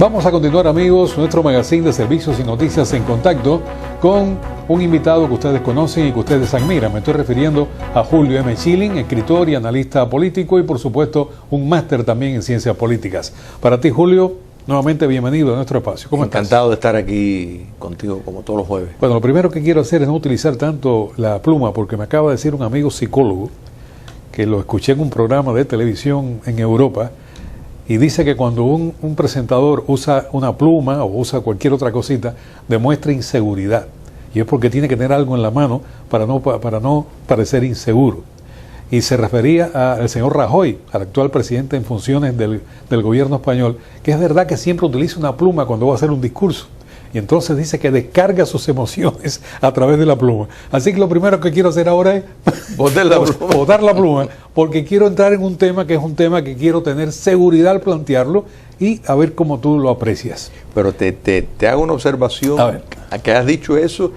Vamos a continuar, amigos, nuestro magazine de servicios y noticias en contacto con un invitado que ustedes conocen y que ustedes admiran. Me estoy refiriendo a Julio M. Schilling, escritor y analista político y, por supuesto, un máster también en ciencias políticas. Para ti, Julio, nuevamente bienvenido a nuestro espacio. ¿Cómo estás? Encantado de estar aquí contigo como todos los jueves. Bueno, lo primero que quiero hacer es no utilizar tanto la pluma, porque me acaba de decir un amigo psicólogo que lo escuché en un programa de televisión en Europa y dice que cuando un presentador usa una pluma o usa cualquier otra cosita, demuestra inseguridad. Y es porque tiene que tener algo en la mano para no parecer inseguro. Y se refería al señor Rajoy, al actual presidente en funciones del gobierno español, que es verdad que siempre utiliza una pluma cuando va a hacer un discurso. Y entonces dice que descarga sus emociones a través de la pluma. Así que lo primero que quiero hacer ahora es botar la pluma, porque quiero entrar en un tema que es un tema que quiero tener seguridad al plantearlo y a ver cómo tú lo aprecias. Pero te hago una observación a que has dicho eso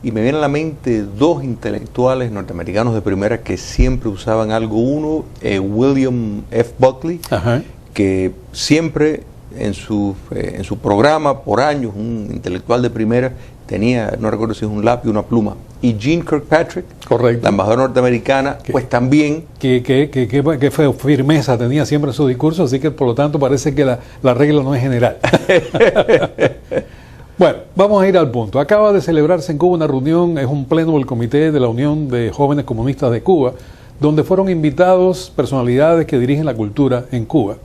y me vienen a la mente dos intelectuales norteamericanos de primera que siempre usaban algo. Uno, William F. Buckley, que siempre en su programa por años, un intelectual de primera, tenía, no recuerdo si es un lápiz o una pluma. Y Jeane Kirkpatrick, correcto, la embajadora norteamericana, pues también. Que firmeza tenía siempre en su discurso, así que por lo tanto parece que la regla no es general. Bueno, vamos a ir al punto. Acaba de celebrarse en Cuba una reunión, es un pleno del Comité de la Unión de Jóvenes Comunistas de Cuba, donde fueron invitados personalidades que dirigen la cultura en Cuba.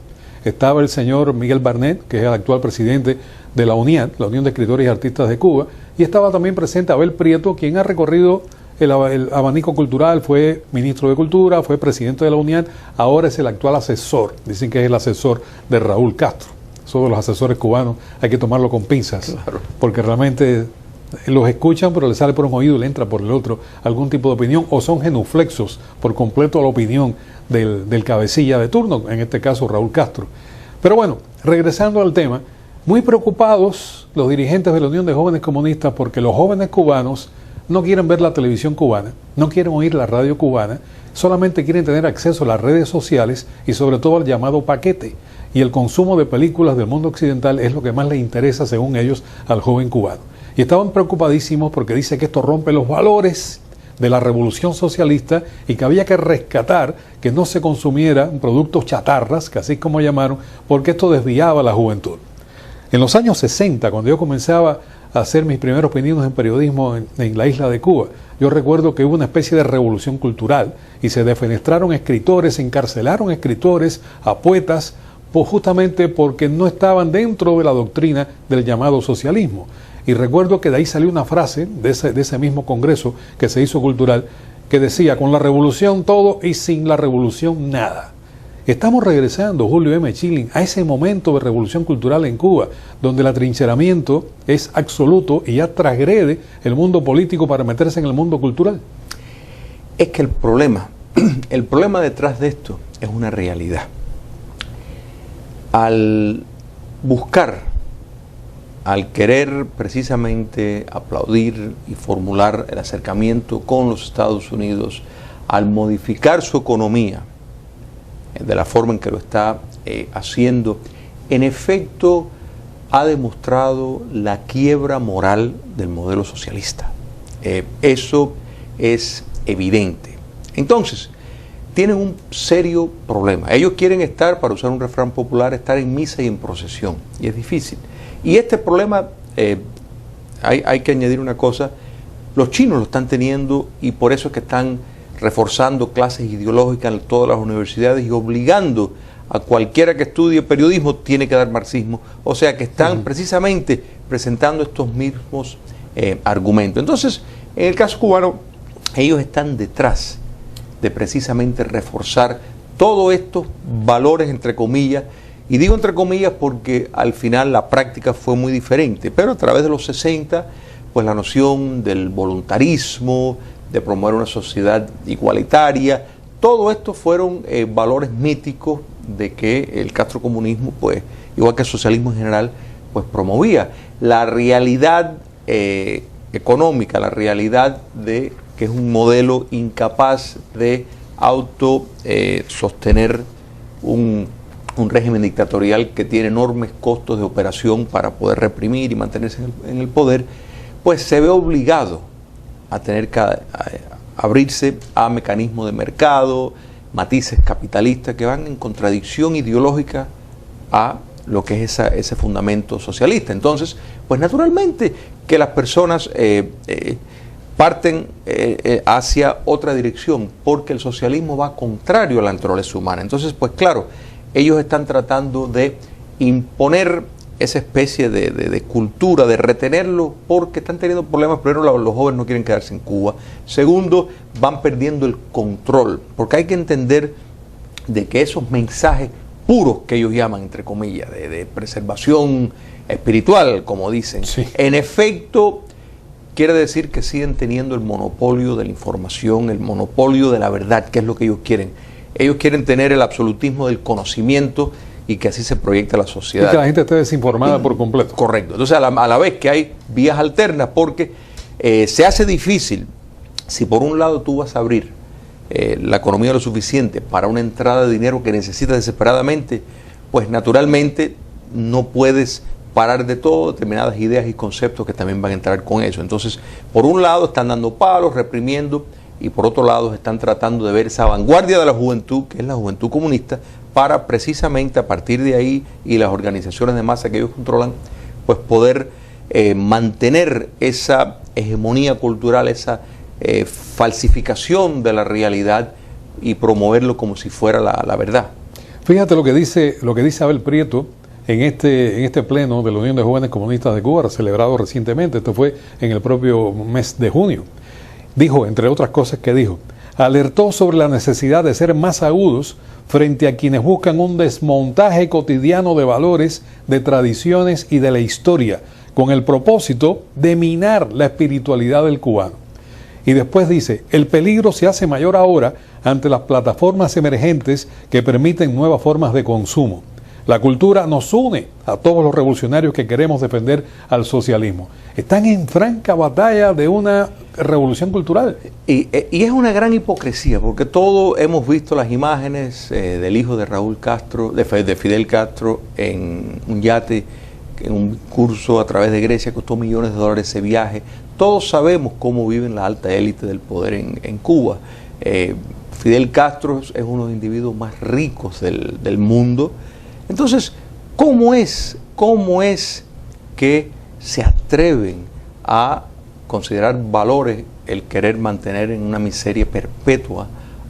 Estaba el señor Miguel Barnet, que es el actual presidente de la UNIAD, la Unión de Escritores y Artistas de Cuba, y estaba también presente Abel Prieto, quien ha recorrido el abanico cultural, fue ministro de Cultura, fue presidente de la UNIAD, ahora es el actual asesor, dicen que es el asesor de Raúl Castro. Eso de los asesores cubanos hay que tomarlo con pinzas, claro, porque realmente los escuchan, pero les sale por un oído y le entra por el otro algún tipo de opinión, o son genuflexos por completo a la opinión del cabecilla de turno, en este caso Raúl Castro. Pero bueno, regresando al tema, muy preocupados los dirigentes de la Unión de Jóvenes Comunistas porque los jóvenes cubanos no quieren ver la televisión cubana, no quieren oír la radio cubana, solamente quieren tener acceso a las redes sociales y sobre todo al llamado paquete. Y el consumo de películas del mundo occidental es lo que más les interesa, según ellos, al joven cubano. Y estaban preocupadísimos porque dice que esto rompe los valores de la revolución socialista y que había que rescatar que no se consumieran productos chatarras, que así como llamaron, porque esto desviaba a la juventud. En los años 60, cuando yo comenzaba a hacer mis primeros pininos en periodismo en la isla de Cuba, yo recuerdo que hubo una especie de revolución cultural y se defenestraron escritores, se encarcelaron escritores, a poetas, pues justamente porque no estaban dentro de la doctrina del llamado socialismo. Y recuerdo que de ahí salió una frase de ese mismo congreso que se hizo cultural, que decía, con la revolución todo y sin la revolución nada. Estamos regresando, Julio M. Schilling, a ese momento de revolución cultural en Cuba, donde el atrincheramiento es absoluto y ya transgrede el mundo político para meterse en el mundo cultural. Es que el problema detrás de esto es una realidad. Al querer precisamente aplaudir y formular el acercamiento con los Estados Unidos, al modificar su economía de la forma en que lo está haciendo, en efecto ha demostrado la quiebra moral del modelo socialista. Eso es evidente. Entonces, tienen un serio problema. Ellos quieren estar, para usar un refrán popular, estar en misa y en procesión, y es difícil. Y este problema, hay que añadir una cosa, los chinos lo están teniendo y por eso es que están reforzando clases ideológicas en todas las universidades y obligando a cualquiera que estudie periodismo tiene que dar marxismo. O sea que están precisamente presentando estos mismos argumentos. Entonces, en el caso cubano, ellos están detrás de precisamente reforzar todos estos valores, entre comillas, y digo entre comillas porque al final la práctica fue muy diferente, pero a través de los 60, pues la noción del voluntarismo, de promover una sociedad igualitaria, todo esto fueron valores míticos de que el castrocomunismo, pues, igual que el socialismo en general, pues promovía. La realidad económica, la realidad de que es un modelo incapaz de sostener un un régimen dictatorial que tiene enormes costos de operación para poder reprimir y mantenerse en el poder, pues se ve obligado a tener que abrirse a mecanismos de mercado, matices capitalistas que van en contradicción ideológica a lo que es ese fundamento socialista. Entonces, pues naturalmente que las personas parten hacia otra dirección, porque el socialismo va contrario a la naturaleza humana. Entonces, pues claro, ellos están tratando de imponer esa especie de cultura, de retenerlo, porque están teniendo problemas. Primero, los jóvenes no quieren quedarse en Cuba. Segundo, van perdiendo el control, porque hay que entender de que esos mensajes puros que ellos llaman, entre comillas, de preservación espiritual, como dicen, sí, en efecto, quiere decir que siguen teniendo el monopolio de la información, el monopolio de la verdad, que es lo que ellos quieren. Ellos quieren tener el absolutismo del conocimiento y que así se proyecta la sociedad. Y que la gente esté desinformada por completo. Correcto. Entonces, a la vez que hay vías alternas, porque se hace difícil, si por un lado tú vas a abrir la economía lo suficiente para una entrada de dinero que necesitas desesperadamente, pues naturalmente no puedes parar de todo determinadas ideas y conceptos que también van a entrar con eso. Entonces, por un lado están dando palos, reprimiendo, y por otro lado están tratando de ver esa vanguardia de la juventud, que es la juventud comunista, para precisamente a partir de ahí y las organizaciones de masa que ellos controlan, pues poder mantener esa hegemonía cultural, esa falsificación de la realidad y promoverlo como si fuera la verdad. Fíjate lo que dice Abel Prieto en este pleno de la Unión de Jóvenes Comunistas de Cuba, celebrado recientemente. Esto fue en el propio mes de junio. Dijo, entre otras cosas que dijo, alertó sobre la necesidad de ser más agudos frente a quienes buscan un desmontaje cotidiano de valores, de tradiciones y de la historia, con el propósito de minar la espiritualidad del cubano. Y después dice, el peligro se hace mayor ahora ante las plataformas emergentes que permiten nuevas formas de consumo. La cultura nos une a todos los revolucionarios que queremos defender al socialismo. Están en franca batalla de una revolución cultural. Y es una gran hipocresía, porque todos hemos visto las imágenes del hijo de Raúl Castro, de Fidel Castro, en un yate, en un curso a través de Grecia, costó millones de dólares ese viaje. Todos sabemos cómo viven la alta élite del poder en Cuba. Fidel Castro es uno de los individuos más ricos del mundo. Entonces, ¿cómo es que se atreven a considerar valores el querer mantener en una miseria perpetua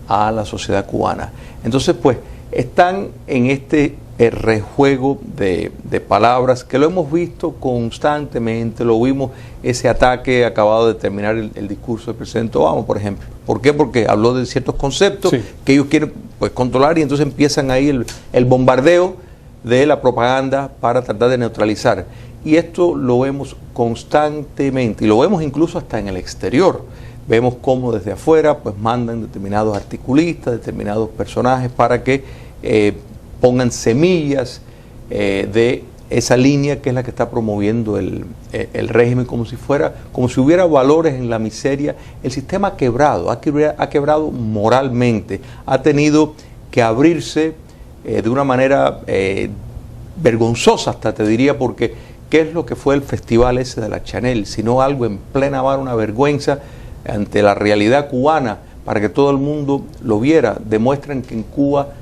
a la sociedad cubana? Entonces, pues, están en este rejuego de palabras que lo hemos visto constantemente. Lo vimos, ese ataque acabado de terminar el discurso del presidente Obama, por ejemplo. ¿Por qué? Porque habló de ciertos conceptos, sí, que ellos quieren, pues, controlar, y entonces empiezan ahí el bombardeo de la propaganda para tratar de neutralizar. Y esto lo vemos constantemente, y lo vemos incluso hasta en el exterior. Vemos cómo desde afuera pues mandan determinados articulistas, determinados personajes para que pongan semillas de esa línea que es la que está promoviendo el régimen, como si hubiera valores en la miseria. El sistema ha quebrado moralmente, ha tenido que abrirse de una manera vergonzosa, hasta te diría, porque ¿qué es lo que fue el festival ese de la Chanel? Sino algo en plena mar, una vergüenza ante la realidad cubana, para que todo el mundo lo viera. Demuestran que en Cuba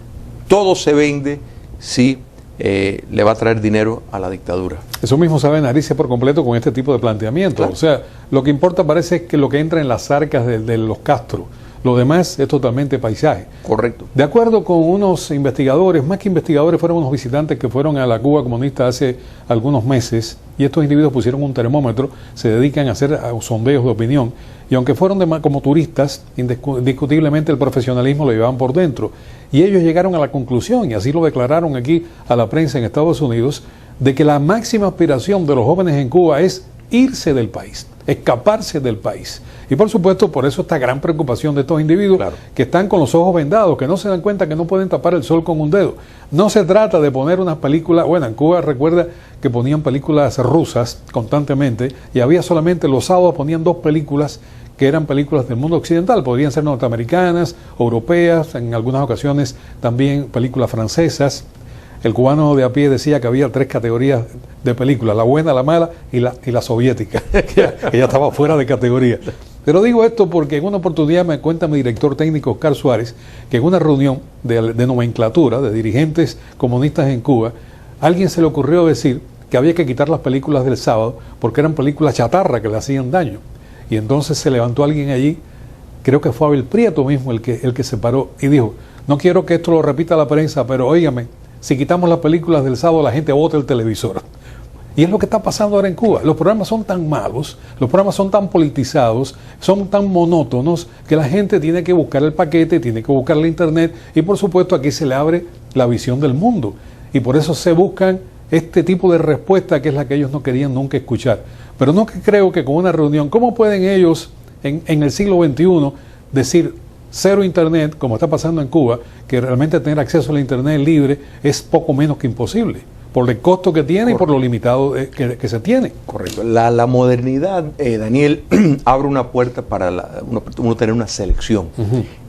todo se vende si le va a traer dinero a la dictadura. Eso mismo sabe Narices por completo con este tipo de planteamiento. Claro. O sea, lo que importa parece que lo que entra en las arcas de los Castro. Lo demás es totalmente paisaje. Correcto. De acuerdo con unos investigadores, más que investigadores, fueron unos visitantes que fueron a la Cuba comunista hace algunos meses, y estos individuos pusieron un termómetro, se dedican a hacer sondeos de opinión, y aunque fueron como turistas, indiscutiblemente el profesionalismo lo llevaban por dentro. Y ellos llegaron a la conclusión, y así lo declararon aquí a la prensa en Estados Unidos, de que la máxima aspiración de los jóvenes en Cuba es irse del país, escaparse del país. Y por supuesto, por eso esta gran preocupación de estos individuos, claro, que están con los ojos vendados, que no se dan cuenta que no pueden tapar el sol con un dedo. No se trata de poner unas películas, bueno, en Cuba recuerda que ponían películas rusas constantemente, y había solamente los sábados ponían 2 películas que eran películas del mundo occidental, podrían ser norteamericanas, europeas, en algunas ocasiones también películas francesas. el cubano de a pie decía que había 3 categorías de películas, la buena, la mala y la soviética, que ya estaba fuera de categoría. Pero digo esto porque en una oportunidad me cuenta mi director técnico, Oscar Suárez, que en una reunión de nomenclatura de dirigentes comunistas en Cuba, a alguien se le ocurrió decir que había que quitar las películas del sábado porque eran películas chatarra que le hacían daño. Y entonces se levantó alguien allí, creo que fue Abel Prieto mismo el que se paró y dijo, no quiero que esto lo repita la prensa, pero óigame, si quitamos las películas del sábado la gente bota el televisor. Y es lo que está pasando ahora en Cuba. Los programas son tan malos, los programas son tan politizados, son tan monótonos, que la gente tiene que buscar el paquete, tiene que buscar la internet, y por supuesto aquí se le abre la visión del mundo. Y por eso se buscan este tipo de respuesta que es la que ellos no querían nunca escuchar. Pero no que creo que con una reunión, ¿cómo pueden ellos en el siglo XXI decir cero internet, como está pasando en Cuba, que realmente tener acceso a la internet libre es poco menos que imposible? Por el costo que tiene. Correcto. Y por lo limitado que se tiene. Correcto. La modernidad, Daniel, abre una puerta para uno tener una selección.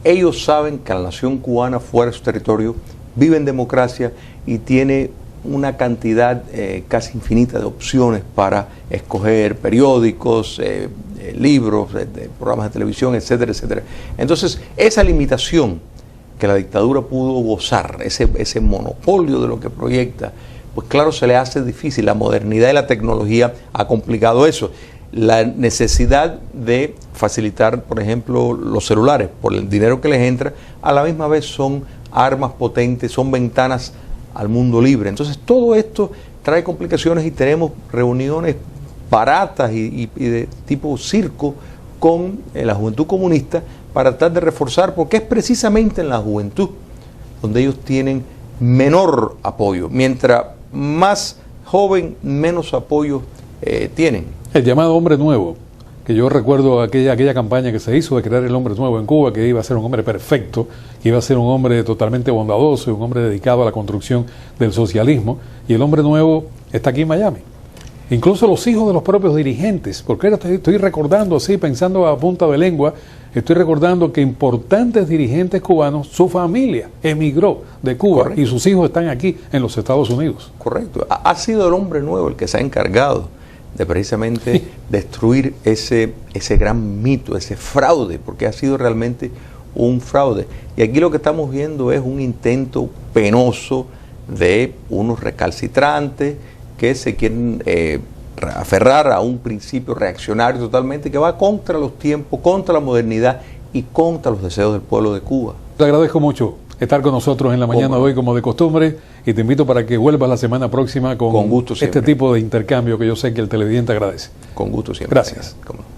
Ellos saben que la nación cubana fuera de su territorio vive en democracia y tiene una cantidad casi infinita de opciones para escoger periódicos, libros, programas de televisión, etcétera, etcétera. Entonces, esa limitación que la dictadura pudo gozar, ese monopolio de lo que proyecta, pues claro, se le hace difícil. La modernidad y la tecnología ha complicado eso. La necesidad de facilitar, por ejemplo, los celulares, por el dinero que les entra, a la misma vez son armas potentes, son ventanas al mundo libre. Entonces, todo esto trae complicaciones y tenemos reuniones baratas y de tipo circo con la juventud comunista para tratar de reforzar, porque es precisamente en la juventud donde ellos tienen menor apoyo. Mientras más joven, menos apoyo tienen. El llamado hombre nuevo, que yo recuerdo aquella campaña que se hizo de crear el hombre nuevo en Cuba, que iba a ser un hombre perfecto, que iba a ser un hombre totalmente bondadoso, un hombre dedicado a la construcción del socialismo, y el hombre nuevo está aquí en Miami. Incluso los hijos de los propios dirigentes, porque ahora estoy recordando así, pensando a punta de lengua, estoy recordando que importantes dirigentes cubanos, su familia emigró de Cuba. Correcto. Y sus hijos están aquí en los Estados Unidos. Correcto. Ha sido el hombre nuevo el que se ha encargado de precisamente destruir ese gran mito, ese fraude, porque ha sido realmente un fraude. Y aquí lo que estamos viendo es un intento penoso de unos recalcitrantes que se quieren aferrar a un principio reaccionario totalmente que va contra los tiempos, contra la modernidad y contra los deseos del pueblo de Cuba. Te agradezco mucho estar con nosotros en la mañana de hoy como de costumbre y te invito para que vuelvas la semana próxima con gusto este tipo de intercambio que yo sé que el televidente agradece. Con gusto siempre. Gracias. ¿Cómo no?